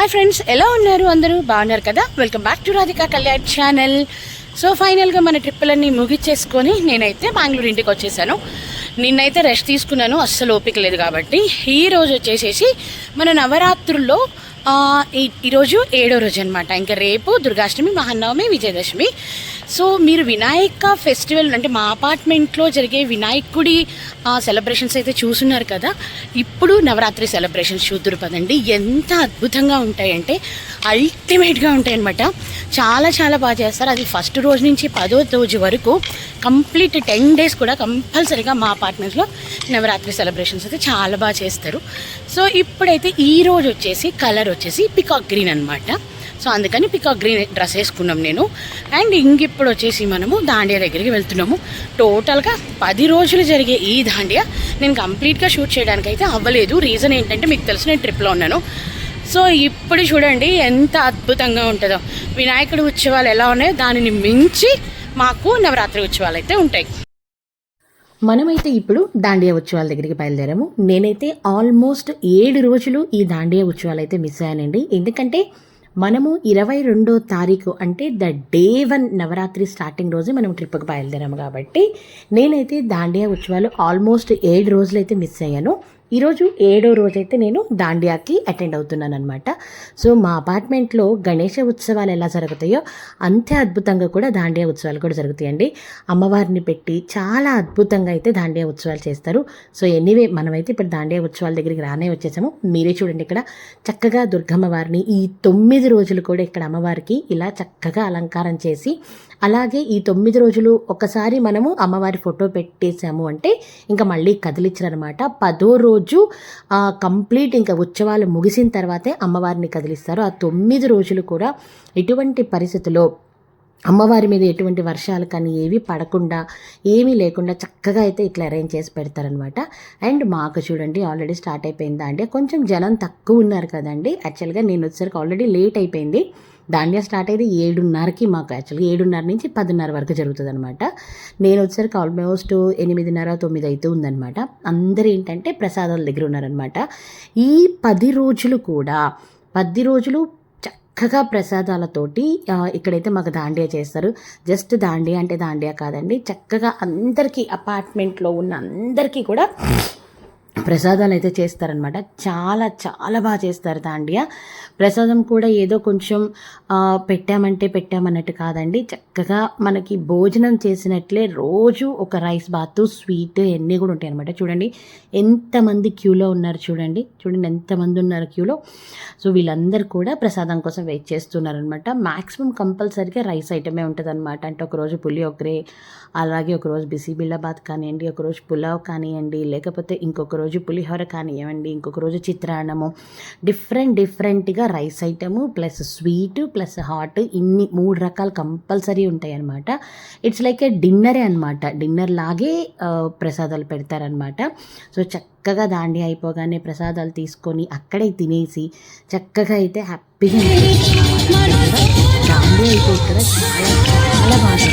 Hi friends, ఎలా ఉన్నారు? అందరూ బాగున్నారు కదా? Welcome back to Radhika Kalyan channel. So ఫైనల్గా మన ట్రిప్పులన్నీ ముగిచ్చేసుకొని నేనైతే బెంగళూరు ఇంటికి వచ్చేసాను. నిన్నైతే రెస్ట్ తీసుకున్నాను, అస్సలు ఓపిక లేదు కాబట్టి. ఈరోజు వచ్చేసేసి మన నవరాత్రుల్లో ఈరోజు 7వ రోజు అనమాట. ఇంకా రేపు దుర్గాష్టమి, మహానవమి, విజయదశమి. సో మీరు వినాయక ఫెస్టివల్ అంటే మా అపార్ట్మెంట్లో జరిగే వినాయకుడి సెలబ్రేషన్స్ అయితే చూస్తున్నారు కదా. ఇప్పుడు నవరాత్రి సెలబ్రేషన్స్ చూద్దురు పదండి. ఎంత అద్భుతంగా ఉంటాయంటే అల్టిమేట్గా ఉంటాయన్నమాట. చాలా చాలా బాగా చేస్తారు. అది ఫస్ట్ రోజు నుంచి 10వ రోజు వరకు కంప్లీట్ 10 days కూడా కంపల్సరీగా మా అపార్ట్మెంట్స్లో నవరాత్రి సెలబ్రేషన్స్ అయితే చాలా బాగా చేస్తారు. సో ఇప్పుడైతే ఈరోజు వచ్చేసి కలర్ వచ్చేసి పికాక్ గ్రీన్ అనమాట. సో అందుకని పికాక్ గ్రీన్ డ్రెస్ వేసుకున్నాం నేను. అండ్ ఇంకిప్పుడు వచ్చేసి మనము దాండియా దగ్గరికి వెళ్తున్నాము. టోటల్గా 10 రోజులు జరిగే ఈ దాండియా నేను కంప్లీట్గా షూట్ చేయడానికి అయితే అవ్వలేదు. రీజన్ ఏంటంటే మీకు తెలుసు, నేను ట్రిప్లో ఉన్నాను. సో ఇప్పుడు చూడండి ఎంత అద్భుతంగా ఉంటుందో. వినాయకుడి ఉత్సవాలు ఎలా ఉన్నాయో దానిని మించి మాకు నవరాత్రి ఉత్సవాలు అయితే ఉంటాయి. మనమైతే ఇప్పుడు దాండియా ఉత్సవాల దగ్గరికి బయలుదేరాము. నేనైతే ఆల్మోస్ట్ 7 రోజులు ఈ దాండియా ఉత్సవాలు అయితే మిస్ అయ్యానండి. ఎందుకంటే మనము 22వ తారీఖు అంటే ద డే 1 నవరాత్రి స్టార్టింగ్ రోజు మనం ట్రిప్కి బయలుదేరాము కాబట్టి నేనైతే దాండియా ఉత్సవాలు ఆల్మోస్ట్ 7 రోజులు అయితే మిస్ అయ్యాను. ఈరోజు 7వ రోజు అయితే నేను దాండియాకి అటెండ్ అవుతున్నాను అనమాట. సో మా అపార్ట్మెంట్లో గణేష ఉత్సవాలు ఎలా జరుగుతాయో అంతే అద్భుతంగా కూడా దాండియా ఉత్సవాలు కూడా జరుగుతాయండి. అమ్మవారిని పెట్టి చాలా అద్భుతంగా అయితే దాండియా ఉత్సవాలు చేస్తారు. సో ఎనీవే మనమైతే ఇప్పుడు దాండియా ఉత్సవాల దగ్గరికి రానే వచ్చేసాము. మీరే చూడండి, ఇక్కడ చక్కగా దుర్గమ్మ వారిని ఈ 9 రోజులు కూడా ఇక్కడ అమ్మవారికి ఇలా చక్కగా అలంకారం చేసి, అలాగే ఈ 9 రోజులు ఒకసారి మనము అమ్మవారి ఫోటో పెట్టేసాము అంటే ఇంకా మళ్ళీ కదిలించారనమాట. 10వ రోజు కంప్లీట్ ఇంకా ఉత్సవాలు ముగిసిన తర్వాతే అమ్మవారిని కదిలిస్తారు. ఆ 9 రోజులు కూడా ఎటువంటి పరిస్థితుల్లో అమ్మవారి మీద ఎటువంటి వర్షాలు కానీ ఏవి పడకుండా, ఏమీ లేకుండా చక్కగా అయితే ఇట్లా అరేంజ్ చేసి పెడతారనమాట. అండ్ మాకు చూడండి ఆల్రెడీ స్టార్ట్ అయిపోయిందా అంటే కొంచెం జనం తక్కువ ఉన్నారు కదండి. యాక్చువల్గా నేను వచ్చేసరికి ఆల్రెడీ లేట్ అయిపోయింది. దాండియా స్టార్ట్ అయ్యేది 7:30కి. మాకు యాక్చువల్గా 7:30 నుంచి 10:30 వరకు జరుగుతుంది అనమాట. నేను వచ్చేసరికి ఆల్మోస్ట్ 8:30, 9 అయితే ఉందనమాట. అందరూ ఏంటంటే ప్రసాదాల దగ్గర ఉన్నారనమాట. ఈ 10 రోజులు కూడా 10 రోజులు చక్కగా ప్రసాదాలతోటి ఇక్కడైతే మాకు దాండియా చేస్తారు. జస్ట్ దాండియా అంటే దాండియా కాదండి, చక్కగా అందరికీ అపార్ట్మెంట్లో ఉన్న అందరికీ కూడా ప్రసాదాలు అయితే చేస్తారనమాట. చాలా చాలా బాగా చేస్తారు దాండియా. ప్రసాదం కూడా ఏదో కొంచెం పెట్టామన్నట్టు కాదండి. చక్కగా మనకి భోజనం చేసినట్లే రోజు ఒక రైస్ బాత్, స్వీట్ అన్నీ కూడా ఉంటాయి అనమాట. చూడండి ఎంతమంది క్యూలో ఉన్నారు, చూడండి ఎంతమంది ఉన్నారు క్యూలో. సో వీళ్ళందరూ కూడా ప్రసాదం కోసం వెయిట్ చేస్తున్నారనమాట. మ్యాక్సిమం కంపల్సరీగా రైస్ ఐటమే ఉంటుంది అనమాట. అంటే ఒకరోజు పులిహోగరే, అలాగే ఒకరోజు బిసిబిల్లాబాత్ కానివ్వండి, ఒకరోజు పులావ్ కానివ్వండి, లేకపోతే ఇంకొక రోజు పులిహోర కానివ్వండి, ఇంకొక రోజు చిత్రాన్నము, డిఫరెంట్గా rice item plus sweet plus hot, ఇన్ని 3 రకాలు కంపల్సరీ ఉంటాయి అనమాట. ఇట్స్ లైక్ ఏ డిన్నరే అనమాట. డిన్నర్ లాగే ప్రసాదాలు పెడతారనమాట. సో చక్కగా దాండియా అయిపోగానే ప్రసాదాలు తీసుకొని అక్కడే తినేసి చక్కగా అయితే హ్యాపీగా దాండియా అయితే ఇక్కడ చాలా చాలా బాగా.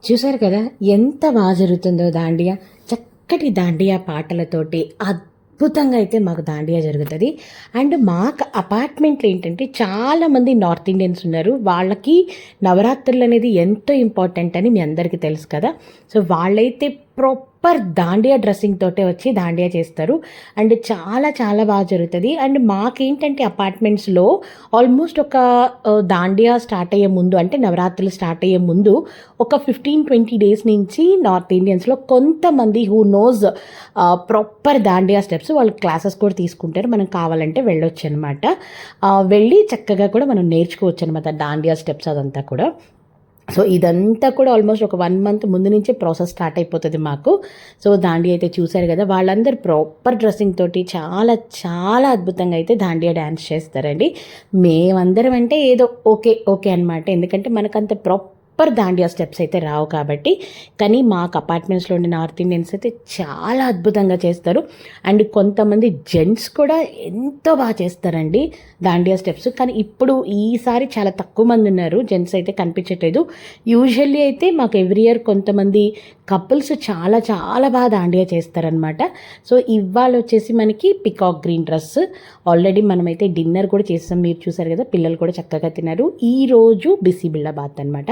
చూసారు కదా ఎంత బాగా జరుగుతుందో దాండియా. చక్కటి దాండియా పాటలతోటి అద్భుతంగా అయితే మాకు దాండియా జరుగుతుంది. అండ్ మాకు అపార్ట్మెంట్లో ఏంటంటే చాలామంది నార్త్ ఇండియన్స్ ఉన్నారు. వాళ్ళకి నవరాత్రులు అనేది ఎంతో ఇంపార్టెంట్ అని మీ అందరికీ తెలుసు కదా. సో వాళ్ళైతే దాండియా డ్రెస్సింగ్ తోటే వచ్చి దాండియా చేస్తారు. అండ్ చాలా చాలా బాగా జరుగుతుంది. అండ్ మాకేంటంటే అపార్ట్మెంట్స్లో ఆల్మోస్ట్ ఒక దాండియా స్టార్ట్ అయ్యే ముందు, అంటే నవరాత్రులు స్టార్ట్ అయ్యే ముందు ఒక 15-20 డేస్ నుంచి నార్త్ ఇండియన్స్లో కొంతమంది who knows proper Dandiya steps వాళ్ళు క్లాసెస్ కూడా తీసుకుంటారు. మనం కావాలంటే వెళ్ళొచ్చు అనమాట. వెళ్ళి చక్కగా కూడా మనం నేర్చుకోవచ్చు అనమాట దాండియా స్టెప్స్ అదంతా కూడా. సో ఇదంతా కూడా ఆల్మోస్ట్ ఒక 1 మంత్ ముందు నుంచే ప్రాసెస్ స్టార్ట్ అయిపోతుంది మాకు. సో దాండియా అయితే చూశారు కదా, వాళ్ళందరూ ప్రాపర్ డ్రెస్సింగ్ తోటి చాలా చాలా అద్భుతంగా అయితే దాండియా డ్యాన్స్ చేస్తారండి. మేమందరం అంటే ఏదో ఓకే ఓకే అనమాట, ఎందుకంటే మనకంత దాండియా స్టెప్స్ అయితే రావు కాబట్టి. కానీ మాకు అపార్ట్మెంట్స్లో ఉండే నార్త్ ఇండియన్స్ అయితే చాలా అద్భుతంగా చేస్తారు. అండ్ కొంతమంది జెంట్స్ కూడా ఎంతో బాగా చేస్తారండి దాండియా స్టెప్స్. కానీ ఇప్పుడు ఈసారి చాలా తక్కువ మంది ఉన్నారు, జెంట్స్ అయితే కనిపించట్లేదు. యూజువల్లీ అయితే మాకు ఎవ్రీ ఇయర్ కొంతమంది కపుల్స్ చాలా చాలా బాగా దాండియా చేస్తారనమాట. సో ఇవాళ వచ్చేసి మనకి పికాక్ గ్రీన్ డ్రెస్ ఆల్రెడీ మనమైతే డిన్నర్ కూడా చేస్తాం, మీరు చూసారు కదా, పిల్లలు కూడా చక్కగా తిన్నారు. ఈరోజు బిసిబిళ్ళబాత్ అనమాట.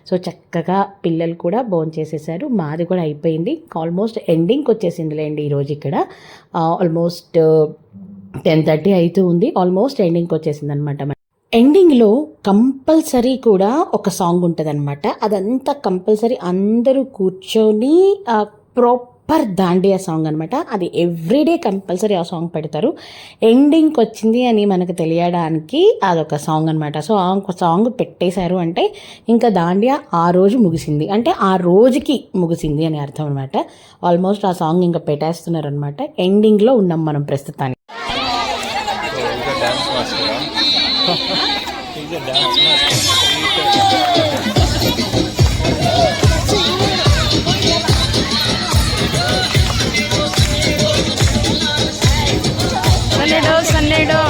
సో చక్కగా పిల్లలు కూడా భోంచేసేసారు, మాది కూడా అయిపోయింది. ఆల్మోస్ట్ ఎండింగ్కి వచ్చేసిందిలేండి ఈరోజు. ఇక్కడ ఆల్మోస్ట్ 10:30 అవుతూ ఉంది, ఆల్మోస్ట్ ఎండింగ్కి వచ్చేసింది అనమాట. ఎండింగ్లో కంపల్సరీ కూడా ఒక సాంగ్ ఉంటుంది అనమాట. అదంతా కంపల్సరీ అందరూ కూర్చొని ప్రాపర్ దాండియా సాంగ్ అనమాట. అది ఎవ్రీడే కంపల్సరీ ఆ సాంగ్ పెడతారు. ఎండింగ్కి వచ్చింది అని మనకు తెలియడానికి అదొక సాంగ్ అనమాట. సో ఆ సాంగ్ పెట్టేశారు అంటే ఇంకా దాండియా ఆ రోజు ముగిసింది, అంటే ఆ రోజుకి ముగిసింది అని అర్థం అనమాట. ఆల్మోస్ట్ ఆ సాంగ్ ఇంకా పెట్టేస్తున్నారు అనమాట. ఎండింగ్లో ఉన్నాం మనం ప్రస్తుతానికి. సన్నేడో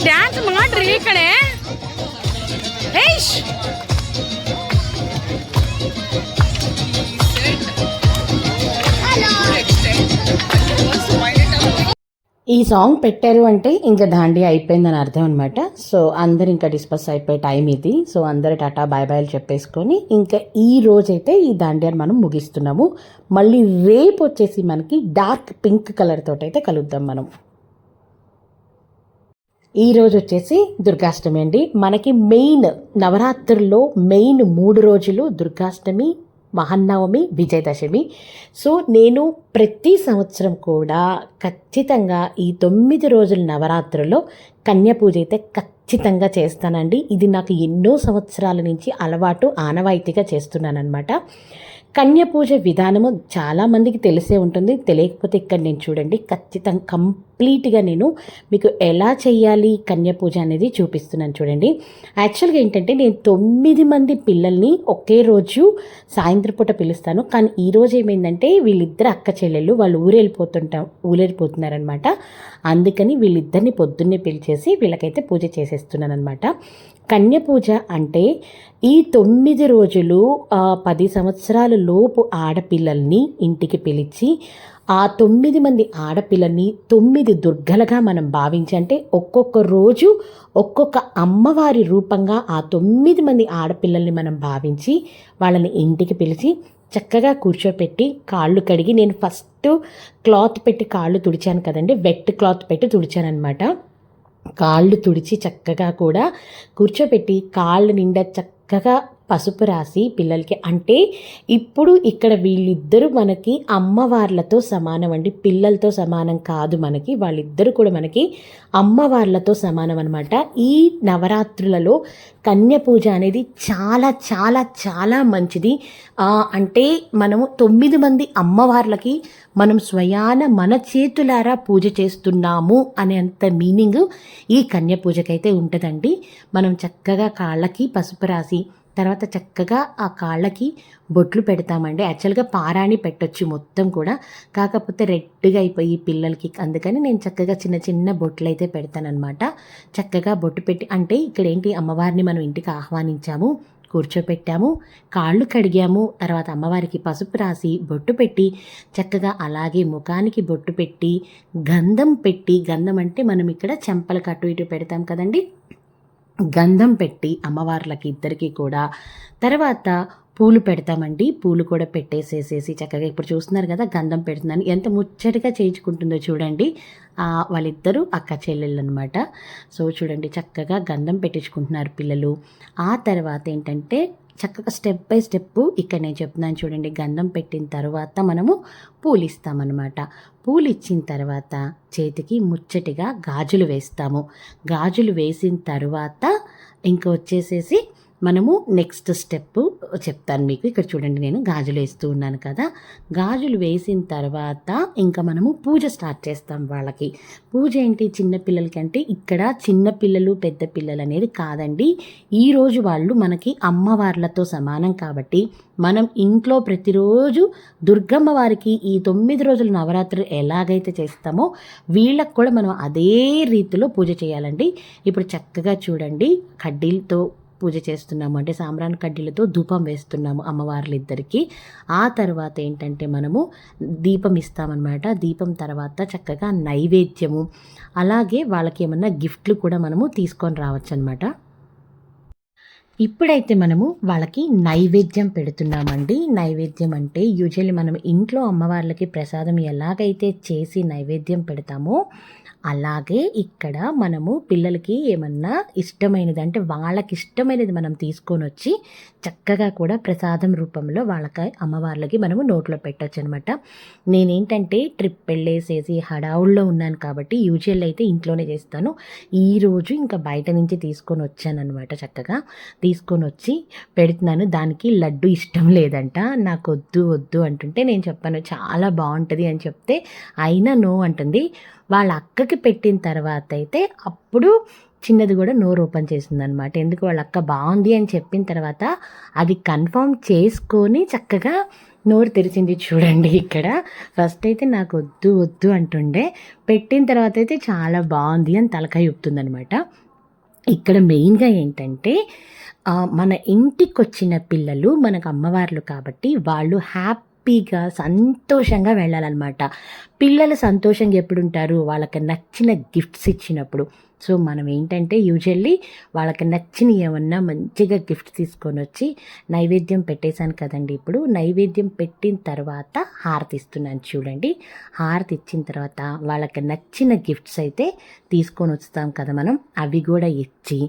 ಡ್ಯಾನ್ಸ್ ಮಾಡ್ರಿ ಈ ಕಡೆ. ఈ సాంగ్ పెట్టారు అంటే ఇంకా దాండియా అయిపోయిందని అర్థం అనమాట. సో అందరు ఇంకా డిస్పస్ అయిపోయే టైం ఇది. సో అందరు టాటా బాయ్ బాయ్లు చెప్పేసుకొని ఇంకా ఈ రోజైతే ఈ దాండియాని మనం ముగిస్తున్నాము. మళ్ళీ రేపు వచ్చేసి మనకి డార్క్ పింక్ కలర్ తోటి అయితే కలుద్దాం మనం. ఈరోజు వచ్చేసి దుర్గాష్టమి అండి. మనకి మెయిన్ నవరాత్రుల్లో మెయిన్ 3 రోజులు దుర్గాష్టమి, మహానవమి, విజయదశమి. సో నేను ప్రతి సంవత్సరం కూడా ఖచ్చితంగా ఈ 9 రోజుల నవరాత్రుల్లో కన్యాపూజ అయితే ఖచ్చితంగా చేస్తానండి. ఇది నాకు ఎన్నో సంవత్సరాల నుంచి అలవాటు, ఆనవాయితీగా చేస్తున్నానమాట. కన్యాపూజ విధానము చాలామందికి తెలిసే ఉంటుంది, తెలియకపోతే ఇక్కడ నేను చూడండి ఖచ్చితంగా కంప్లీట్గా నేను మీకు ఎలా చేయాలి కన్యాపూజ అనేది చూపిస్తున్నాను చూడండి. యాక్చువల్గా ఏంటంటే నేను 9 మంది పిల్లల్ని ఒకే రోజు సాయంత్రం పూట పిలుస్తాను. కానీ ఈరోజు ఏమైందంటే వీళ్ళిద్దరు అక్క చెల్లెళ్ళు వాళ్ళు ఊరేళ్ళిపోతున్నారనమాట. అందుకని వీళ్ళిద్దరిని పొద్దున్నే పిలిచేసి వీళ్ళకైతే పూజ చేసేస్తున్నాను అనమాట. కన్యాపూజ అంటే ఈ 9 రోజులు 10 సంవత్సరాల లోపు ఆడపిల్లల్ని ఇంటికి పిలిచి ఆ 9 మంది ఆడపిల్లల్ని 9 దుర్గలుగా మనం భావించి, అంటే ఒక్కొక్క రోజు ఒక్కొక్క అమ్మవారి రూపంగా ఆ 9 మంది ఆడపిల్లల్ని మనం భావించి వాళ్ళని ఇంటికి పిలిచి చక్కగా కూర్చోపెట్టి కాళ్ళు కడిగి, నేను ఫస్ట్ క్లాత్ పెట్టి కాళ్ళు తుడిచాను కదండి, వెట్ క్లాత్ పెట్టి తుడిచాను అనమాట. కాళ్ళు తుడిచి చక్కగా కూడా కూర్చోపెట్టి కాళ్ళ నిండా చక్కగా పసుపు రాసి పిల్లలకి, అంటే ఇప్పుడు ఇక్కడ వీళ్ళిద్దరూ మనకి అమ్మవార్లతో సమానం అండి, పిల్లలతో సమానం కాదు మనకి, వాళ్ళిద్దరూ కూడా మనకి అమ్మవార్లతో సమానం అనమాట. ఈ నవరాత్రులలో కన్య పూజ అనేది చాలా చాలా చాలా మంచిది. అంటే మనము 9 మంది అమ్మవార్లకి మనం స్వయాన మన చేతులారా పూజ చేస్తున్నాము అనేంత మీనింగ్ ఈ కన్య పూజకైతే ఉంటుందండి. మనం చక్కగా కాళ్ళకి పసుపు రాసి తర్వాత చక్కగా ఆ కాళ్ళకి బొట్లు పెడతామండి. యాక్చువల్గా పారాణి పెట్టొచ్చు మొత్తం కూడా, కాకపోతే రెడ్గా అయిపోయి పిల్లలకి, అందుకని నేను చక్కగా చిన్న చిన్న బొట్లు అయితే పెడతానమాట. చక్కగా బొట్టు పెట్టి, అంటే ఇక్కడ ఏంటి, అమ్మవారిని మనం ఇంటికి ఆహ్వానించాము, కూర్చోపెట్టాము, కాళ్ళు కడిగాము, తర్వాత అమ్మవారికి పసుపు రాసి బొట్టు పెట్టి చక్కగా అలాగే ముఖానికి బొట్టు పెట్టి గంధం పెట్టి, గంధం అంటే మనం ఇక్కడ చెంపలకు అటు ఇటు పెడతాం కదండి, గంధం పెట్టి అమ్మవార్లకి ఇద్దరికి కూడా తర్వాత పూలు పెడతామండి. పూలు కూడా పెట్టేసేసేసి చక్కగా ఇప్పుడు చూస్తున్నారు కదా గంధం పెడుతున్నాను, ఎంత ముచ్చటగా చేయించుకుంటుందో చూడండి. వాళ్ళిద్దరూ అక్క చెల్లెళ్ళు అనమాట. సో చూడండి చక్కగా గంధం పెట్టించుకుంటున్నారు పిల్లలు. ఆ తర్వాత ఏంటంటే చక్కగా స్టెప్ బై స్టెప్ ఇక్కడ నేను చెప్తున్నాను చూడండి. గంధం పెట్టిన తర్వాత మనము పూలు ఇస్తామన్నమాట. పూలు ఇచ్చిన తర్వాత చేతికి ముచ్చటిగా గాజులు వేస్తాము. గాజులు వేసిన తర్వాత ఇంకా వచ్చేసేసి మనము నెక్స్ట్ స్టెప్ చెప్తాను మీకు. ఇక్కడ చూడండి నేను గాజులు వేస్తూ ఉన్నాను కదా. గాజులు వేసిన తర్వాత ఇంకా మనము పూజ స్టార్ట్ చేస్తాం వాళ్ళకి. పూజ ఏంటి చిన్నపిల్లలకి అంటే ఇక్కడ చిన్నపిల్లలు పెద్ద పిల్లలు అనేది కాదండి. ఈరోజు వాళ్ళు మనకి అమ్మవార్లతో సమానం కాబట్టి మనం ఇంట్లో ప్రతిరోజు దుర్గమ్మ వారికి ఈ 9 రోజుల నవరాత్రులు ఎలాగైతే చేస్తామో వీళ్ళకి కూడా మనం అదే రీతిలో పూజ చేయాలండి. ఇప్పుడు చక్కగా చూడండి కడ్డీలతో పూజ చేస్తున్నాము, అంటే సాంబ్రాణి కడ్డీలతో ధూపం వేస్తున్నాము అమ్మవార్లు ఇద్దరికి. ఆ తర్వాత ఏంటంటే మనము దీపం ఇస్తామన్నమాట. దీపం తర్వాత చక్కగా నైవేద్యము, అలాగే వాళ్ళకి ఏమన్నా గిఫ్ట్లు కూడా మనము తీసుకొని రావచ్చు అనమాట. ఇప్పుడైతే మనము వాళ్ళకి నైవేద్యం పెడుతున్నామండి. నైవేద్యం అంటే యూజువల్లీ మనం ఇంట్లో అమ్మవార్లకి ప్రసాదం ఎలాగైతే చేసి నైవేద్యం పెడతామో అలాగే ఇక్కడ మనము పిల్లలకి ఏమన్నా ఇష్టమైనది అంటే వాళ్ళకి ఇష్టమైనది మనం తీసుకొని వచ్చి చక్కగా కూడా ప్రసాదం రూపంలో వాళ్ళకి అమ్మవార్లకి మనము నోట్లో పెట్టచ్చు అనమాట. నేనేంటంటే ట్రిప్ వెళ్ళేసేసి హడావుల్లో ఉన్నాను కాబట్టి యూజువల్ అయితే ఇంట్లోనే చేస్తాను. ఈరోజు ఇంకా బయట నుంచి తీసుకొని వచ్చాను అనమాట. చక్కగా తీసుకొని వచ్చి పెడుతున్నాను. దానికి లడ్డు ఇష్టం లేదంట, నాకు వద్దు వద్దు అంటుంటే నేను చెప్పాను చాలా బాగుంటుంది అని చెప్తే అయినా నో అంటుంది. వాళ్ళ అక్కకి పెట్టిన తర్వాత అయితే అప్పుడు చిన్నది కూడా నోరు ఓపెన్ చేసిందనమాట. ఎందుకు వాళ్ళ అక్క బాగుంది అని చెప్పిన తర్వాత అది కన్ఫర్మ్ చేసుకొని చక్కగా నోరు తెరిచింది చూడండి. ఇక్కడ ఫస్ట్ అయితే నాకు వద్దు వద్దు అంటుండే, పెట్టిన తర్వాత అయితే చాలా బాగుంది అని తలకాయ ఊపుతుందనమాట. ఇక్కడ మెయిన్గా ఏంటంటే మన ఇంటికి వచ్చిన పిల్లలు మనకు అమ్మవార్లు కాబట్టి వాళ్ళు హ్యాపీగా సంతోషంగా వెళ్ళాలన్నమాట. పిల్లలు సంతోషంగా ఎప్పుడుంటారు? వాళ్ళకి నచ్చిన గిఫ్ట్స్ ఇచ్చినప్పుడు. సో మనం ఏంటంటే యూజువల్లీ వాళ్ళకి నచ్చిన ఏమన్నా మంచిగా గిఫ్ట్ తీసుకొని వచ్చి నైవేద్యం పెట్టేశాను కదండి. ఇప్పుడు నైవేద్యం పెట్టిన తర్వాత హారతి ఇస్తున్నాను చూడండి. హారతి ఇచ్చిన తర్వాత వాళ్ళకి నచ్చిన గిఫ్ట్స్ అయితే తీసుకొని వస్తాం కదా మనం, అవి కూడా ఇచ్చి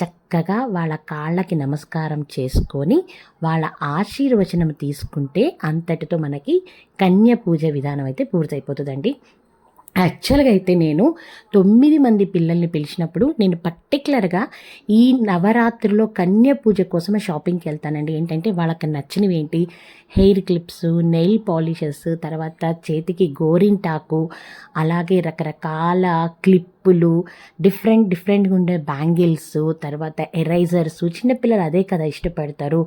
చక్కగా వాళ్ళ కాళ్ళకి నమస్కారం చేసుకొని వాళ్ళ ఆశీర్వచనం తీసుకుంటే అంతటితో మనకి కన్య పూజ విధానం అయితే పూర్తయిపోతుందండి. యాక్చువల్గా అయితే నేను 9 మంది పిల్లల్ని పిలిచినప్పుడు నేను పర్టికులర్గా ఈ నవరాత్రిలో కన్య పూజ కోసమే షాపింగ్కి వెళ్తానండి. ఏంటంటే వాళ్ళకి నచ్చినవి ఏంటి, హెయిర్ క్లిప్స్, నెయిల్ పాలిషెస్, తర్వాత చేతికి గోరింటాకు, అలాగే రకరకాల క్లిప్పులు, డిఫరెంట్గా ఉండే బ్యాంగిల్స్, తర్వాత ఎరైజర్స్. చిన్నపిల్లలు అదే కదా ఇష్టపడతారు.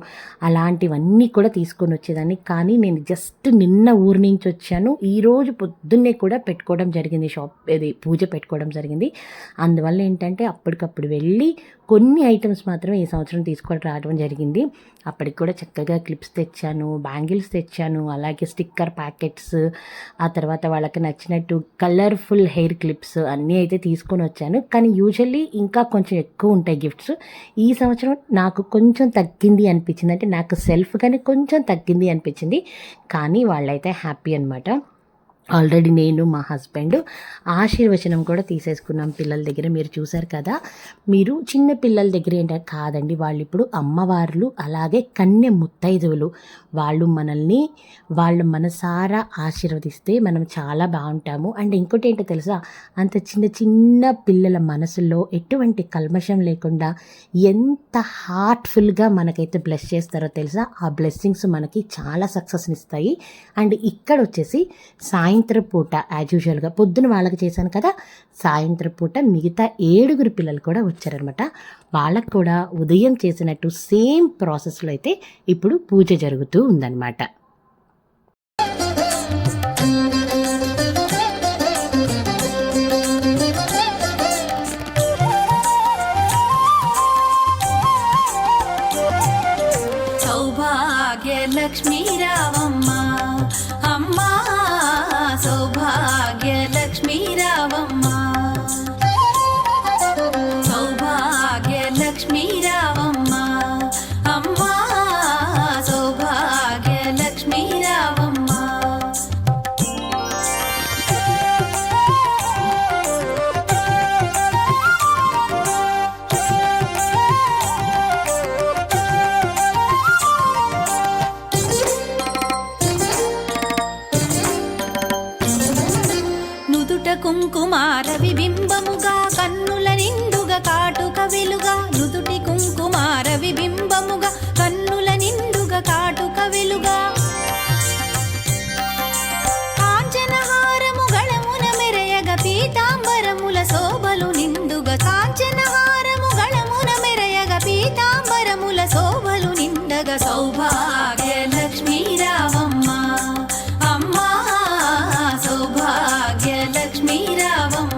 అలాంటివన్నీ కూడా తీసుకొని వచ్చేదాన్ని. కానీ నేను జస్ట్ నిన్న ఊరి నుంచి వచ్చాను, ఈరోజు పొద్దున్నే కూడా పెట్టుకోవడం జరిగింది, పూజ పెట్టుకోవడం జరిగింది. అందువల్ల ఏంటంటే అప్పటికప్పుడు వెళ్ళి కొన్ని ఐటమ్స్ మాత్రమే ఈ సంవత్సరం తీసుకొని రావడం జరిగింది. అప్పటికి కూడా చక్కగా క్లిప్స్ తెచ్చాను, బ్యాంగిల్స్ తెచ్చాను, అలాగే స్టిక్కర్ ప్యాకెట్స్, ఆ తర్వాత వాళ్ళకి నచ్చినట్టు కలర్ఫుల్ హెయిర్ క్లిప్స్ అన్నీ అయితే తీసుకొని వచ్చాను. కానీ యూజువల్లీ ఇంకా కొంచెం ఎక్కువ ఉంటాయి గిఫ్ట్స్. ఈ సంవత్సరం నాకు కొంచెం తగ్గింది అనిపించింది, అంటే నాకు సెల్ఫ్గానే కొంచెం తగ్గింది అనిపించింది. కానీ వాళ్ళైతే హ్యాపీ అనమాట. ఆల్రెడీ నేను మా హస్బెండ్ ఆశీర్వచనం కూడా తీసేసుకున్నాం పిల్లల దగ్గర. మీరు చూసారు కదా. మీరు చిన్న పిల్లల దగ్గర ఏంటంటే కాదండి, వాళ్ళు ఇప్పుడు అమ్మవార్లు, అలాగే కన్య ముత్తైదువులు. వాళ్ళు మనసారా ఆశీర్వదిస్తే మనం చాలా బాగుంటాము. అండ్ ఇంకోటి ఏంటో తెలుసా, అంత చిన్న పిల్లల మనసులో ఎటువంటి కల్మషం లేకుండా ఎంత హార్ట్ఫుల్గా మనకైతే బ్లెస్ చేస్తారో తెలుసా. ఆ బ్లెస్సింగ్స్ మనకి చాలా సక్సెస్ని ఇస్తాయి. అండ్ ఇక్కడ వచ్చేసి సాయంత్రం పూట యాజ్ యూజువల్గా పొద్దున వాళ్ళకి చేశాను కదా, సాయంత్రం పూట మిగతా 7 పిల్లలు కూడా వచ్చారనమాట. వాళ్ళకు కూడా ఉదయం చేసినట్టు సేమ్ ప్రాసెస్లో అయితే ఇప్పుడు పూజ జరుగుతూ ఉందన్నమాట. శోభలు నిండుగా కాంచనహారము గళమున మెరయగ పీతాంబరముల శోభలు నిండగా సౌభాగ్య లక్ష్మీ రావమ్మ అమ్మా సౌభాగ్య లక్ష్మీ రావమ్మ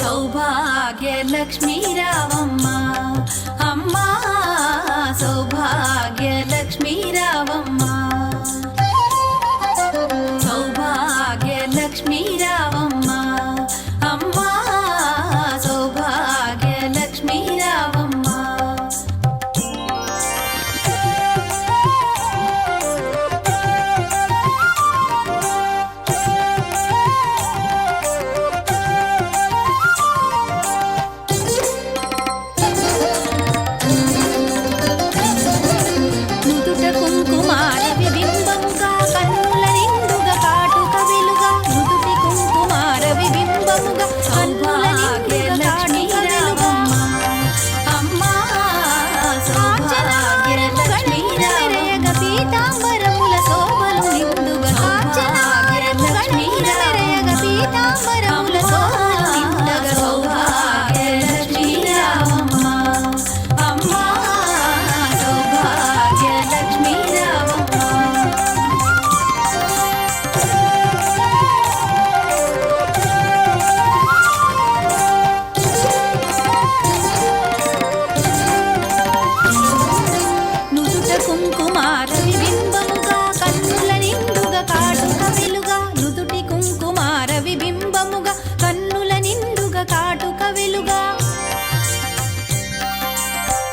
సౌభాగ్య లక్ష్మీ రావమ్మ అమ్మా సౌభాగ్య లక్ష్మీ రావమ్మ సౌభాగ్య లక్ష్మీ రావమ్మ అమ్మా సౌభాగ్య లక్ష్మీ రావమ్మ నుదుట కుంకుమార విబింబముగా కన్నుల నిండుగా కాటుక వెలుగా నుదుటి కుంకుమార విబింబముగా కన్నుల నిండుగా కాటుక వెలుగా అమ్మా సౌభాగ్య లక్ష్మీ రావమ్మ పీతాంబరముల శోభలు నిండుగా కాంచనహారముల లక్ష్మీ మెరయగ పీతాంబరముల శోభలు నిండగా సౌభాగ్య లక్ష్మీ రావమ్మ అమ్మా సౌభాగ్య లక్ష్మీ రావమ్మ నుదుట కుంకుమార విబింబముగా కన్నుల నిండుగా కాటుక వెలుగా నుదుటి కుంకుమార విబింబముగా కన్నుల నిండుగా కాటుక వెలుగా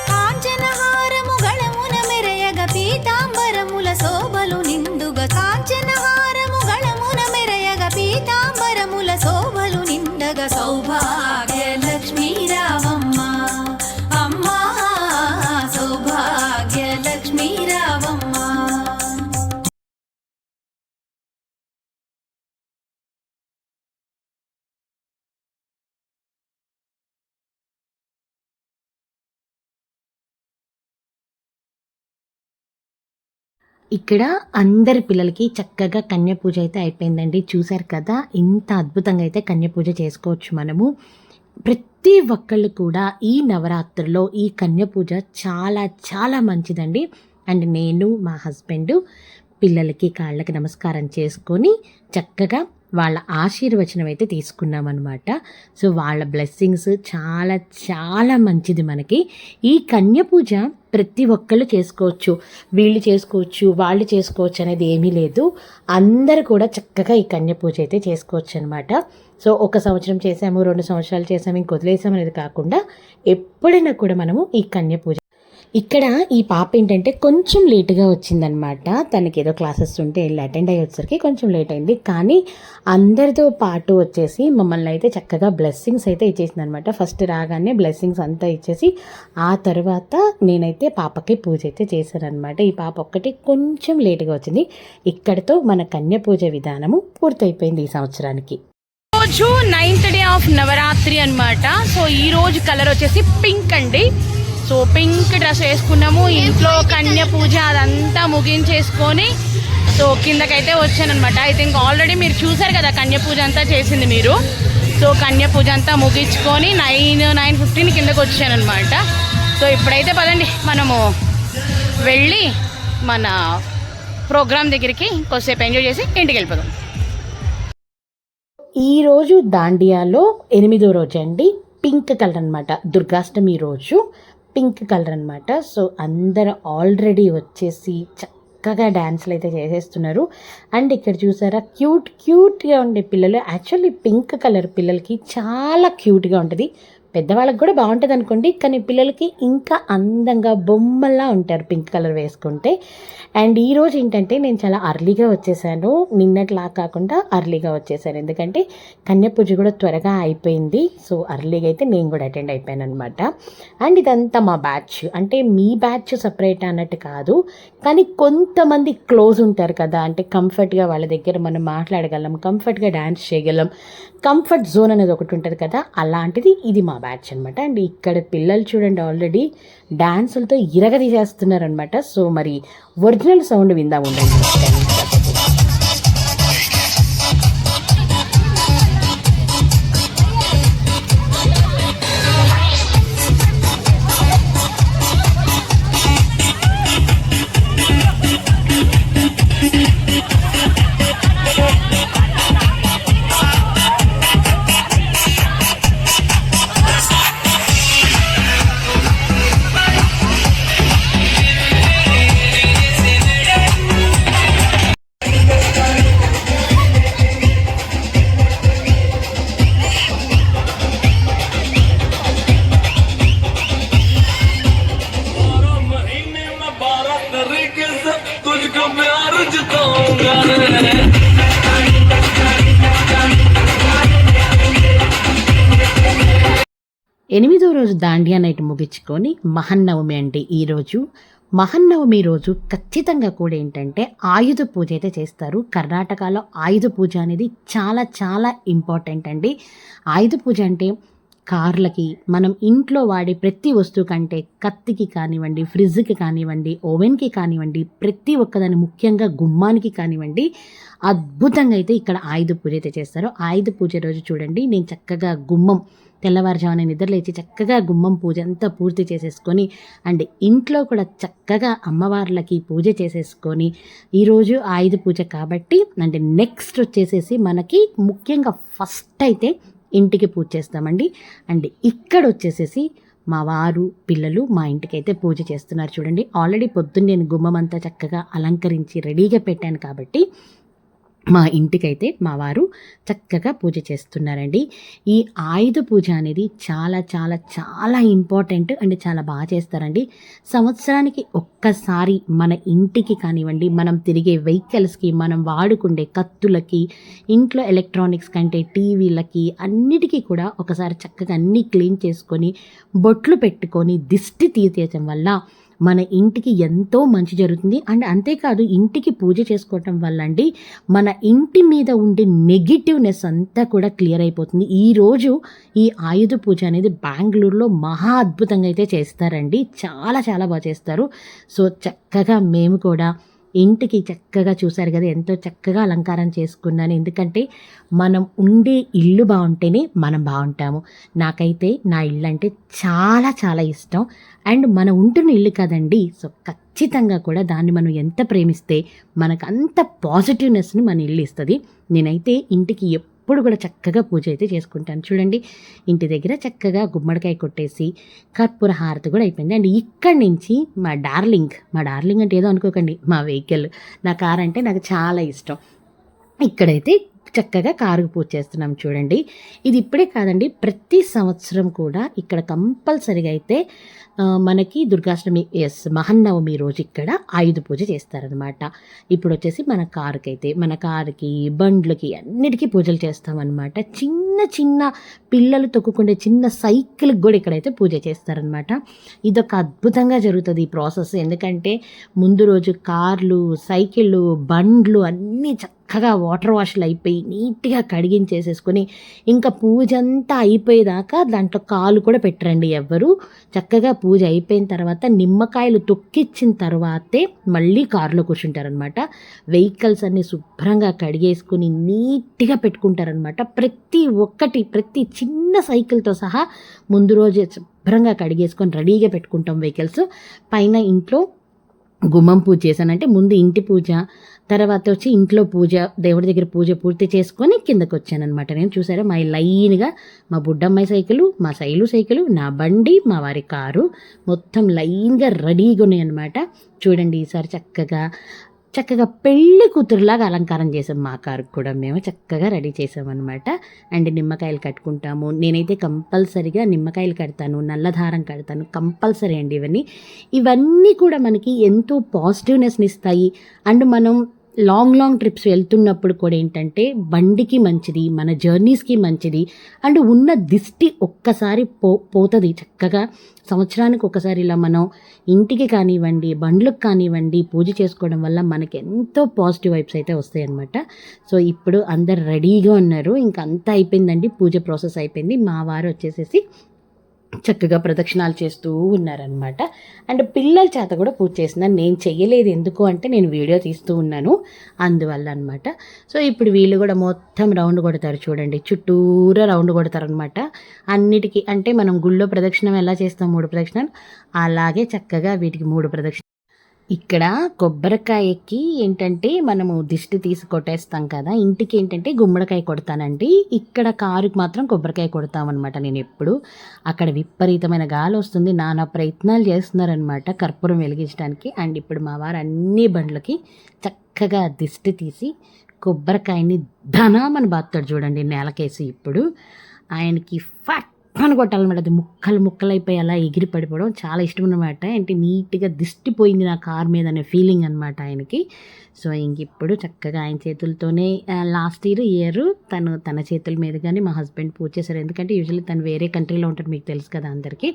కాంచనహారము గళమున మెరయగ పీతాంబరముల శోభలు నిండుగా కాంచనహారము గళమున మెరయగ పీతాంబరముల శోభలు నిండగా సౌభాగ్య లక్ష్మీ రావమ్మ అమ్మా సౌభాగ్య లక్ష్మీ రావమ్మ ఇక్కడ అందరి పిల్లలకి చక్కగా కన్య పూజ అయితే అయిపోయిందండి. చూశారు కదా, ఇంత అద్భుతంగా అయితే కన్య పూజ చేసుకోవచ్చు మనము. ప్రతి ఒక్కళ్ళు కూడా ఈ నవరాత్రుల్లో ఈ కన్య పూజ చాలా చాలా మంచిదండి. అండ్ నేను మా హస్బెండ్ పిల్లలకి కాళ్ళకి నమస్కారం చేసుకొని చక్కగా వాళ్ళ ఆశీర్వచనం అయితే తీసుకున్నామన్నమాట. సో వాళ్ళ బ్లెస్సింగ్స్ చాలా చాలా మంచిది మనకి. ఈ కన్య పూజ ప్రతి ఒక్కళ్ళు చేసుకోవచ్చు, వీళ్ళు చేసుకోవచ్చు, వాళ్ళు చేసుకోవచ్చు అనేది ఏమీ లేదు. అందరూ కూడా చక్కగా ఈ కన్య పూజ అయితే చేసుకోవచ్చు అనమాట. సో 1 సంవత్సరం చేసాము, 2 సంవత్సరాలు చేసాము, ఇంక వదిలేసాము అనేది కాకుండా ఎప్పుడైనా కూడా మనము ఈ కన్య పూజ. ఇక్కడ ఈ పాప ఏంటంటే కొంచెం లేటుగా వచ్చిందనమాట. తనకి ఏదో క్లాసెస్ ఉంటే వెళ్ళి అటెండ్ అయ్యేసరికి కొంచెం లేట్ అయింది. కానీ అందరితో పాటు వచ్చేసి మమ్మల్ని అయితే చక్కగా బ్లెస్సింగ్స్ అయితే ఇచ్చేసింది అనమాట. ఫస్ట్ రాగానే బ్లెస్సింగ్స్ అంతా ఇచ్చేసి ఆ తర్వాత నేనైతే పాపకి పూజ అయితే చేశాను అనమాట. ఈ పాప ఒక్కటి కొంచెం లేటుగా వచ్చింది. ఇక్కడితో మన కన్య పూజ విధానము పూర్తయిపోయింది ఈ సంవత్సరానికి. రోజు 9th డే ఆఫ్ నవరాత్రి అన్నమాట. సో ఈ రోజు కలర్ వచ్చేసి పింక్ అండి. సో పింక్ డ్రెస్ వేసుకున్నాము. ఇంట్లో కన్య పూజ అదంతా ముగించేసుకొని సో కిందకైతే వచ్చానమాట. ఐ థింక్ ఆల్రెడీ మీరు చూసారు కదా కన్య పూజ అంతా చేసింది మీరు. సో కన్య పూజ అంతా ముగించుకొని 9:15 కిందకు వచ్చానమాట. సో ఇప్పుడైతే పదండి మనము వెళ్ళి మన ప్రోగ్రామ్ దగ్గరికి కొద్దిసేపు ఎంజాయ్ చేసి ఇంటికి వెళ్ళిపోదాం. ఈరోజు దాండియాలో 8వ రోజు అండి. పింక్ కలర్ అనమాట. దుర్గాష్టమి రోజు పింక్ కలర్ అనమాట. సో అందరూ ఆల్రెడీ వచ్చేసి చక్కగా డ్యాన్స్లు అయితే చేసేస్తున్నారు. అండ్ ఇక్కడ చూసారా క్యూట్గా ఉండే పిల్లలు. యాక్చువల్లీ పింక్ కలర్ పిల్లలకి చాలా క్యూట్గా ఉంటుంది. పెద్దవాళ్ళకి కూడా బాగుంటుంది అనుకోండి, కానీ పిల్లలకి ఇంకా అందంగా బొమ్మల్లా ఉంటారు పింక్ కలర్ వేసుకుంటే. అండ్ ఈరోజు ఏంటంటే నేను చాలా అర్లీగా వచ్చేసాను, నిన్నట్లా కాకుండా అర్లీగా వచ్చేసాను, ఎందుకంటే కన్యాపూజ కూడా త్వరగా అయిపోయింది. సో అర్లీగా అయితే నేను కూడా అటెండ్ అయిపోయాను అనమాట. అండ్ ఇదంతా మా బ్యాచ్, అంటే మీ బ్యాచ్ సపరేట్ అన్నట్టు కాదు, కానీ కొంతమంది క్లోజ్ ఉంటారు కదా, అంటే కంఫర్ట్గా వాళ్ళ దగ్గర మనం మాట్లాడగలం, కంఫర్ట్గా డ్యాన్స్ చేయగలం, కంఫర్ట్ జోన్ అనేది ఒకటి ఉంటుంది కదా, అలాంటిది ఇది మా బ్యాచ్ అనమాట. అండ్ ఇక్కడ పిల్లలు చూడండి ఆల్రెడీ డ్యాన్సులతో ఇరగదీసేస్తున్నారనమాట. సో మరి ఒరిజినల్ సౌండ్ విందాం ఉండండి. 8వ రోజు దాండియా నైట్ ముగించుకొని మహన్నవమి అంటే ఈరోజు మహన్నవమి రోజు ఖచ్చితంగా కూడా ఏంటంటే ఆయుధ పూజ అయితే చేస్తారు. కర్ణాటకలో ఆయుధ పూజ అనేది చాలా చాలా ఇంపార్టెంట్ అండి. ఆయుధ పూజ అంటే కార్లకి, మనం ఇంట్లో వాడే ప్రతి వస్తువు కంటే కత్తికి కానివ్వండి, ఫ్రిడ్జ్కి కానివ్వండి, ఓవెన్కి కానివ్వండి, ప్రతి ఒక్కదాని, ముఖ్యంగా గుమ్మానికి కానివ్వండి, అద్భుతంగా అయితే ఇక్కడ ఆయుధ పూజ అయితే చేస్తారు. ఆయుధ పూజ రోజు చూడండి, నేను చక్కగా గుమ్మం తెల్లవారుజామున నిద్రలేచి చక్కగా గుమ్మం పూజ అంతా పూర్తి చేసేసుకొని, అండ్ ఇంట్లో కూడా చక్కగా అమ్మవార్లకి పూజ చేసేసుకొని, ఈరోజు ఆయుధ పూజ కాబట్టి అంటే నెక్స్ట్ వచ్చేసేసి మనకి ముఖ్యంగా ఫస్ట్ అయితే ఇంటికి పూజ చేస్తామండి. అండ్ ఇక్కడ వచ్చేసేసి మా వారు పిల్లలు మా ఇంటికైతే పూజ చేస్తున్నారు. చూడండి ఆల్రెడీ పొద్దున్న నేను గుమ్మం అంతా చక్కగా అలంకరించి రెడీగా పెట్టాను కాబట్టి మా ఇంటికైతే మా వారు చక్కగా పూజ చేస్తున్నారండి. ఈ ఆయుధ పూజ అనేది చాలా చాలా చాలా ఇంపార్టెంట్ అండ్ చాలా బాగా చేస్తారండి. సంవత్సరానికి ఒక్కసారి మన ఇంటికి కానివ్వండి, మనం తిరిగే వెహికల్స్కి, మనం వాడుకుండే కత్తులకి, ఇంట్లో ఎలక్ట్రానిక్స్ కంటే టీవీలకి అన్నిటికీ కూడా ఒకసారి చక్కగా అన్నీ క్లీన్ చేసుకొని బొట్లు పెట్టుకొని దిష్టి తీసేయటం వల్ల మన ఇంటికి ఎంతో మంచి జరుగుతుంది. అండ్ అంతేకాదు ఇంటికి పూజ చేసుకోవటం వల్ల అండి మన ఇంటి మీద ఉండే నెగిటివ్నెస్ అంతా కూడా క్లియర్ అయిపోతుంది. ఈరోజు ఈ ఆయుధ పూజ అనేది బెంగళూరులో మహా అద్భుతంగా అయితే చేస్తారండి, చాలా చాలా బాగా చేస్తారు. సో చక్కగా మేము కూడా ఇంటికి చక్కగా చూసారు కదా, ఎంతో చక్కగా అలంకారం చేసుకున్నాను. ఎందుకంటే మనం ఉండే ఇల్లు బాగుంటేనే మనం బాగుంటాము. నాకైతే నా ఇల్లు అంటే చాలా చాలా ఇష్టం. అండ్ మనం ఉంటున్న ఇల్లు కదండి, సో ఖచ్చితంగా కూడా దాన్ని మనం ఎంత ప్రేమిస్తే మనకు అంత పాజిటివ్నెస్ని మన ఇల్లు ఇస్తుంది. నేనైతే ఇంటికి ఎప్పుడు కూడా చక్కగా పూజ అయితే చేసుకుంటాను. చూడండి ఇంటి దగ్గర చక్కగా గుమ్మడికాయ కొట్టేసి కర్పూర హారతి కూడా అయిపోయింది. అండ్ ఇక్కడి నుంచి మా డార్లింగ్ అంటే ఏదో అనుకోకండి, మా వెహికల్, నా కార్ అంటే నాకు చాలా ఇష్టం. ఇక్కడైతే చక్కగా కారుకు పూజ చేస్తున్నాం. చూడండి ఇది ఇప్పుడే కాదండి, ప్రతి సంవత్సరం కూడా ఇక్కడ కంపల్సరిగా అయితే మనకి దుర్గాష్టమి మహన్నవమి రోజు ఇక్కడ ఆయుధ పూజ చేస్తారనమాట. ఇప్పుడు వచ్చేసి మన కారుకి బండ్లకి అన్నిటికీ పూజలు చేస్తామన్నమాట. చిన్న చిన్న పిల్లలు తొక్కుకుండే చిన్న సైకిల్కి కూడా ఇక్కడైతే పూజ చేస్తారనమాట. ఇదొక అద్భుతంగా జరుగుతుంది ఈ ప్రాసెస్. ఎందుకంటే ముందు రోజు కార్లు, సైకిళ్ళు, బండ్లు అన్నీ చక్కగా వాటర్ వాష్లు అయిపోయి నీట్గా కడిగించేసేసుకొని ఇంకా పూజ అంతా అయిపోయేదాకా దాంట్లో కాలు కూడా పెట్టరండి ఎవ్వరు. చక్కగా పూజ అయిపోయిన తర్వాత నిమ్మకాయలు తొక్కిచ్చిన తర్వాతే మళ్ళీ కారులో కూర్చుంటారనమాట. వెహికల్స్ అన్నీ శుభ్రంగా కడిగేసుకుని నీట్గా పెట్టుకుంటారనమాట. ప్రతి చిన్న సైకిల్తో సహా ముందు రోజే శుభ్రంగా కడిగేసుకొని రెడీగా పెట్టుకుంటాం వెహికల్స్. పైన ఇంట్లో గుమ్మం పూజ చేశానంటే ముందు ఇంటి పూజ, తర్వాత వచ్చి ఇంట్లో పూజ, దేవుడి దగ్గర పూజ పూర్తి చేసుకొని కిందకు వచ్చానమాట. నేను చూసారా మా లైన్గా మా బుడ్డమ్మాయి సైకిలు, మా శైలు సైకిలు, నా బండి, మా వారి కారు మొత్తం లైన్గా రెడీగా ఉన్నాయి అనమాట. చూడండి ఈసారి చక్కగా చక్కగా పెళ్లి కూతురులాగా అలంకారం చేసాం. మా కారుకు కూడా మేము చక్కగా రెడీ చేసామన్నమాట. అండ్ నిమ్మకాయలు కట్టుకుంటాము. నేనైతే కంపల్సరీగా నిమ్మకాయలు కడతాను, నల్లదారం కడతాను, కంపల్సరీ అండి. ఇవన్నీ కూడా మనకి ఎంతో పాజిటివ్నెస్ని ఇస్తాయి. అండ్ మనం లాంగ్ ట్రిప్స్ వెళ్తున్నప్పుడు కూడా ఏంటంటే బండికి మంచిది, మన జర్నీస్కి మంచిది. అండ్ ఉన్న దిష్టి ఒక్కసారి పోతుంది. చక్కగా సంవత్సరానికి ఒకసారి ఇలా మనం ఇంటికి కానివ్వండి, బండ్లకు కానివ్వండి పూజ చేసుకోవడం వల్ల మనకి ఎంతో పాజిటివ్ వైబ్స్ అయితే వస్తాయి అన్నమాట. సో ఇప్పుడు అందరు రెడీగా ఉన్నారు. ఇంకా అంతా అయిపోయిందండి, పూజ ప్రాసెస్ అయిపోయింది. మా వారు వచ్చేసేసి చక్కగా ప్రదక్షిణాలు చేస్తూ ఉన్నారనమాట. అండ్ పిల్లల చేత కూడా పూజ చేస్తున్నాను. నేను చెయ్యలేదు, ఎందుకు అంటే నేను వీడియో తీస్తూ ఉన్నాను, అందువల్ల అనమాట. సో ఇప్పుడు వీళ్ళు కూడా మొత్తం రౌండ్ కొడతారు చూడండి, చుట్టూరా రౌండ్ కొడతారనమాట. అన్నిటికీ అంటే మనం గుళ్ళో ప్రదక్షిణం ఎలా చేస్తాం 3 ప్రదక్షిణాలు, అలాగే చక్కగా వీటికి 3 ప్రదక్షిణాలు. ఇక్కడ కొబ్బరికాయకి ఏంటంటే మనము దిష్టి తీసి కొట్టేస్తాం కదా, ఇంటికి ఏంటంటే గుమ్మడికాయ కొడతానండి. ఇక్కడ కారుకి మాత్రం కొబ్బరికాయ కొడతామన్నమాట. నేను ఎప్పుడు అక్కడ విపరీతమైన గాలి వస్తుంది, నానా ప్రయత్నాలు చేస్తున్నారనమాట కర్పూరం వెలిగించడానికి. అండ్ ఇప్పుడు మా వారు అన్ని బండ్లకి చక్కగా దిష్టి తీసి కొబ్బరికాయని ధనామని బాత్తాడు చూడండి నేలకేసి. ఇప్పుడు ఆయనకి ఫట్ అని కొట్టాలన్నమాట. అది ముక్కలు అయిపోయి అలా ఎగిరి పడిపోవడం చాలా ఇష్టం అనమాట. అంటే నీట్గా దిష్టిపోయింది నా కార్ మీద అనే ఫీలింగ్ అనమాట ఆయనకి. సో ఇంక ఇప్పుడు చక్కగా ఆయన చేతులతోనే లాస్ట్ ఇయర్ తన చేతుల మీదుగానే మా హస్బెండ్ పూజ చేశారు. ఎందుకంటే యూజువల్లీ తను వేరే కంట్రీలో ఉంటాడు, మీకు తెలుసు కదా అందరికీ.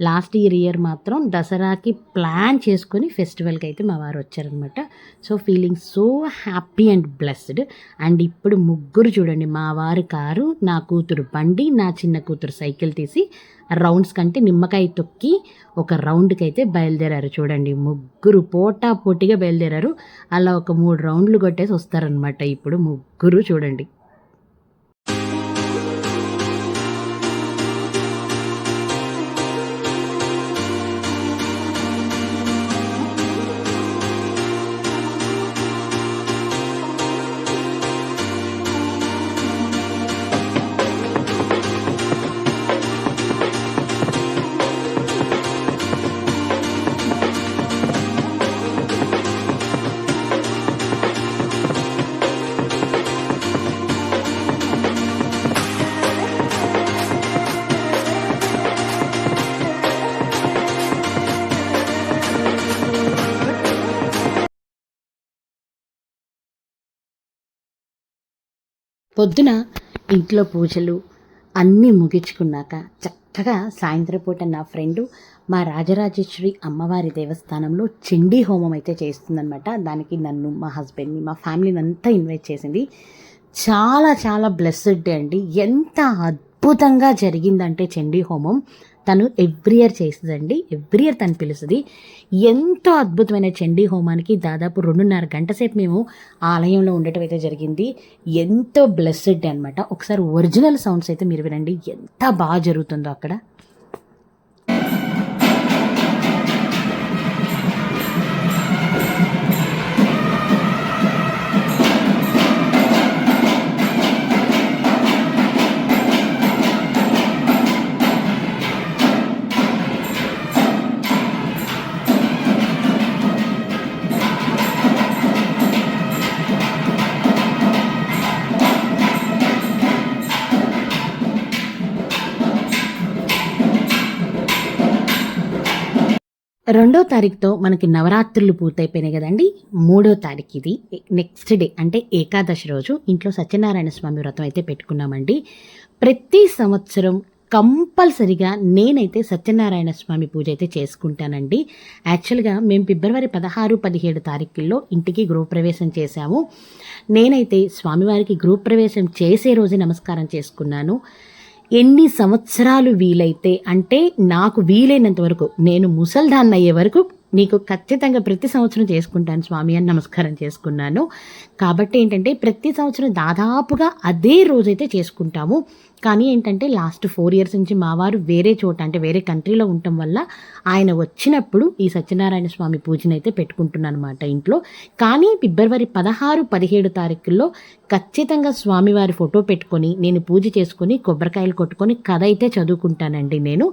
లాస్ట్ ఇయర్ మాత్రం దసరాకి ప్లాన్ చేసుకొని ఫెస్టివల్కి అయితే మా వారు వచ్చారనమాట. So feeling so happy and blessed. And ఇప్పుడు ముగ్గురు చూడండి, మా వారి కారు, నా కూతురు బండి, నా చిన్న కూతురు సైకిల్ తీసి రౌండ్స్ కంటే నిమ్మకాయ తొక్కి ఒక రౌండ్కి అయితే బయలుదేరారు చూడండి. ముగ్గురు పోటాపోటీగా బయలుదేరారు. అలా ఒక 3 రౌండ్లు కొట్టేసి వస్తారనమాట ఇప్పుడు ముగ్గురు చూడండి. పొద్దున ఇంట్లో పూజలు అన్నీ ముగించుకున్నాక చక్కగా సాయంత్రం పూట నా ఫ్రెండు మా రాజరాజేశ్వరి అమ్మవారి దేవస్థానంలో చండీ హోమం అయితే చేస్తుందన్నమాట. దానికి నన్ను, మా హస్బెండ్ని, మా ఫ్యామిలీని అంతా ఇన్వైట్ చేసింది. చాలా బ్లెస్డ్ డే అండి. ఎంత అద్భుతంగా జరిగిందంటే చండీ హోమం తను ఎవ్రీ ఇయర్ చేస్తుందండి. ఎవ్రీ ఇయర్ తను పిలుస్తుంది. ఎంతో అద్భుతమైన చండీ హోమానికి దాదాపు 2.5 గంట సేపు మేము ఆలయంలో ఉండటం అయితే జరిగింది. ఎంతో బ్లెస్డ్ అనమాట. ఒకసారి ఒరిజినల్ సౌండ్స్ అయితే మీరు వినండి, ఎంత బాగా జరుగుతుందో అక్కడ. రెండో తారీఖుతో మనకి నవరాత్రులు పూర్తయిపోయినాయి కదండి. 3వ తారీఖు ఇది నెక్స్ట్ డే అంటే ఏకాదశి రోజు ఇంట్లో సత్యనారాయణ స్వామి వ్రతం అయితే పెట్టుకున్నామండి. ప్రతి సంవత్సరం కంపల్సరిగా నేనైతే సత్యనారాయణ స్వామి పూజ అయితే చేసుకుంటానండి. యాక్చువల్గా మేము ఫిబ్రవరి 16, 17 తారీఖుల్లో ఇంటికి గృహప్రవేశం చేశాము. నేనైతే స్వామివారికి గృహప్రవేశం చేసే రోజే నమస్కారం చేసుకున్నాను. ఎన్ని సంవత్సరాలు వీలైతే అంటే నాకు వీలైనంత వరకు, నేను ముసల్దాన్ని అయ్యే వరకు నీకు ఖచ్చితంగా ప్రతి సంవత్సరం చేసుకుంటాను స్వామి అని నమస్కారం చేసుకున్నాను. కాబట్టి ఏంటంటే ప్రతి సంవత్సరం దాదాపుగా అదే రోజైతే చేసుకుంటాము. కానీ ఏంటంటే లాస్ట్ 4 years నుంచి మా వారు వేరే చోట అంటే వేరే కంట్రీలో ఉండటం వల్ల ఆయన వచ్చినప్పుడు ఈ సత్యనారాయణ స్వామి పూజనైతే పెట్టుకుంటున్నాను అనమాట ఇంట్లో. కానీ ఫిబ్రవరి 16, 17 తారీఖుల్లో ఖచ్చితంగా స్వామివారి ఫోటో పెట్టుకొని నేను పూజ చేసుకొని కొబ్బరికాయలు కొట్టుకొని కథ అయితే చదువుకుంటానండి నేను.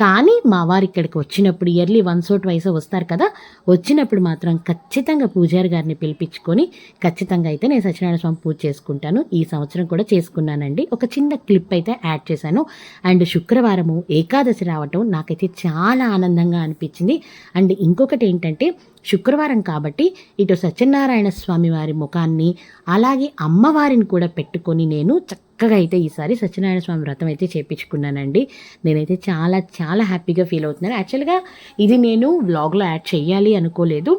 కానీ మా వారు ఇక్కడికి వచ్చినప్పుడు ఇయర్లీ వన్స్ ఓ ట్వైస్ వస్తారు కదా, వచ్చినప్పుడు మాత్రం ఖచ్చితంగా పూజారి గారిని పిలిపించుకొని ఖచ్చితంగా అయితే నేను సత్యనారాయణ స్వామి పూజ చేసుకుంటాను. ఈ సంవత్సరం కూడా చేసుకున్నానండి. ఒక చిన్న క్లిప్ అయితే యాడ్ చేశాను. అండ్ శుక్రవారము ఏకాదశి రావటం నాకైతే చాలా ఆనందంగా అనిపించింది. అండ్ ఇంకొకటి ఏంటంటే శుక్రవారం కాబట్టి ఇటు సత్యనారాయణ స్వామి వారి ముఖాన్ని అలాగే అమ్మవారిని కూడా పెట్టుకొని నేను చక్కగా అయితే ఈసారి సత్యనారాయణ స్వామి వ్రతం అయితే చేయించుకున్నానండి. నేనైతే చాలా చాలా హ్యాపీగా ఫీల్ అవుతున్నాను. యాక్చువల్గా ఇది నేను వ్లాగ్లో యాడ్ చేయాలి అనుకోలేదు,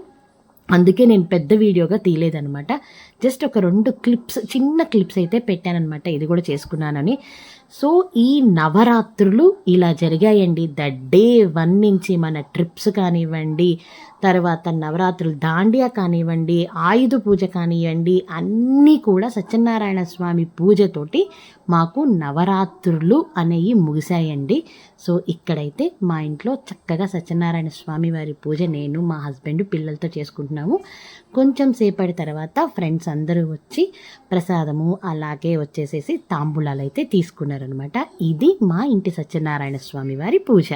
అందుకే నేను పెద్ద వీడియోగా తీయలేదనమాట. జస్ట్ ఒక 2 క్లిప్స్, చిన్న క్లిప్స్ అయితే పెట్టానమాట, ఇది కూడా చేసుకున్నానని. సో ఈ నవరాత్రులు ఇలా జరిగాయండి. డే 1 నుంచి మన ట్రిప్స్ కానివ్వండి, తర్వాత నవరాత్రులు దాండియా కానివ్వండి, ఆయుధ పూజ కానివ్వండి, అన్నీ కూడా సత్యనారాయణ స్వామి పూజతోటి మాకు నవరాత్రులు అనేవి ముగిశాయండి. సో ఇక్కడైతే మా ఇంట్లో చక్కగా సత్యనారాయణ స్వామి వారి పూజ నేను, మా హస్బెండ్, పిల్లలతో చేసుకుంటున్నాము. కొంచెం సేపటి తర్వాత ఫ్రెండ్స్ అందరూ వచ్చి ప్రసాదము అలాగే వచ్చేసేసి తాంబూలాలు అయితే తీసుకున్నారనమాట. ఇది మా ఇంటి సత్యనారాయణ స్వామి వారి పూజ.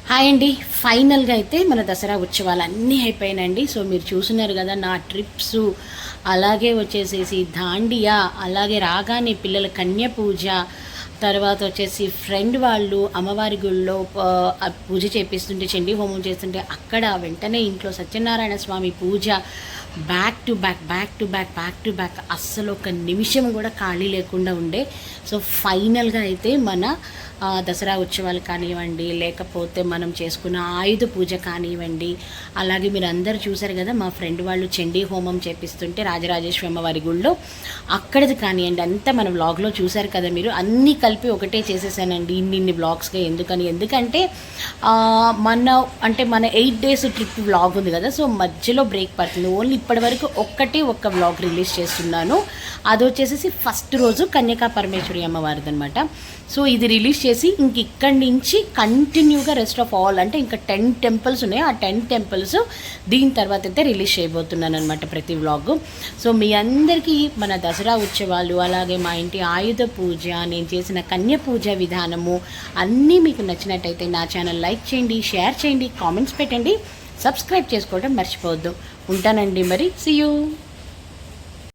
హాయ్ అండి, ఫైనల్గా అయితే మన దసరా ఉత్సవాలు అన్నీ అయిపోయినాయండి. సో మీరు చూస్తున్నారు కదా నా ట్రిప్స్, అలాగే వచ్చేసేసి దాండియా, అలాగే రాగానే పిల్లల కన్య పూజ, తర్వాత వచ్చేసి ఫ్రెండ్ వాళ్ళు అమ్మవారి గుళ్ళో పూజ చేపిస్తుంటే, చండీ హోమం చేస్తుంటే అక్కడ వెంటనే ఇంట్లో సత్యనారాయణ స్వామి పూజ, బ్యాక్ టు బ్యాక్ అస్సలు ఒక నిమిషం కూడా ఖాళీ లేకుండా ఉండే. సో ఫైనల్గా అయితే మన దసరా ఉత్సవాలు కానివ్వండి, లేకపోతే మనం చేసుకున్న ఆయుధ పూజ కానివ్వండి, అలాగే మీరు అందరు చూసారు కదా మా ఫ్రెండ్ వాళ్ళు చండీ హోమం చేపిస్తుంటే రాజరాజేశ్వరి అమ్మవారి గుళ్ళో, అక్కడిది కానివ్వండి, అంతా మన వ్లాగ్లో చూసారు కదా మీరు. అన్నీ కలిపి ఒకటే చేసేసానండి ఇన్ని వ్లాగ్స్గా. ఎందుకంటే మన 8 days ట్రిప్ వ్లాగ్ ఉంది కదా, సో మధ్యలో బ్రేక్ పడుతుంది. ఓన్లీ ఇప్పటి వరకు ఒక్క వ్లాగ్ రిలీజ్ చేస్తున్నాను. అది వచ్చేసి ఫస్ట్ రోజు కన్యకా పరమేశ్వరి అమ్మవారిది అనమాట. సో ఇది రిలీజ్ చేసి ఇంక ఇక్కడి నుంచి కంటిన్యూగా రెస్ట్ ఆఫ్ ఆల్ అంటే ఇంకా 10 temples ఉన్నాయి. ఆ 10 temples దీని తర్వాత అయితే రిలీజ్ చేయబోతున్నాను అనమాట ప్రతి వ్లాగ్. సో మీ అందరికీ మన దసరా ఉత్సవాలు, అలాగే మా ఇంటి ఆయుధ పూజ, నేను చేసిన కన్య పూజ విధానము అన్నీ మీకు నచ్చినట్టయితే నా ఛానల్ లైక్ చేయండి, షేర్ చేయండి, కామెంట్స్ పెట్టండి, సబ్స్క్రైబ్ చేసుకోవడం మర్చిపోవద్దు. ఉంటానండి మరి. See you.